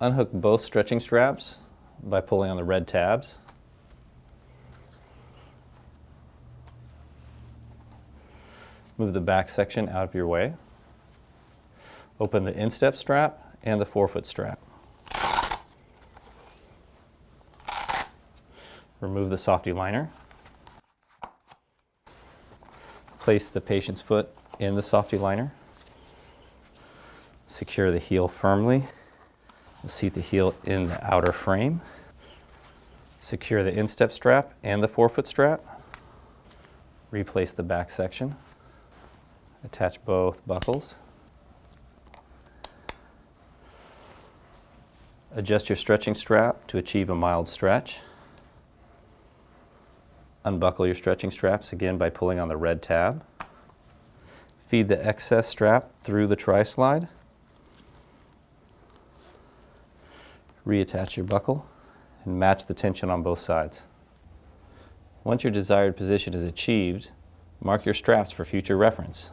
Unhook both stretching straps by pulling on the red tabs. Move the back section out of your way. Open the instep strap and the forefoot strap. Remove the Softy liner. Place the patient's foot in the Softy liner. Secure the heel firmly. Seat the heel in the outer frame. Secure the instep strap and the forefoot strap. Replace the back section. Attach both buckles. Adjust your stretching strap to achieve a mild stretch. Unbuckle your stretching straps again by pulling on the red tab. Feed the excess strap through the tri-slide. Reattach your buckle and match the tension on both sides. Once your desired position is achieved, mark your straps for future reference.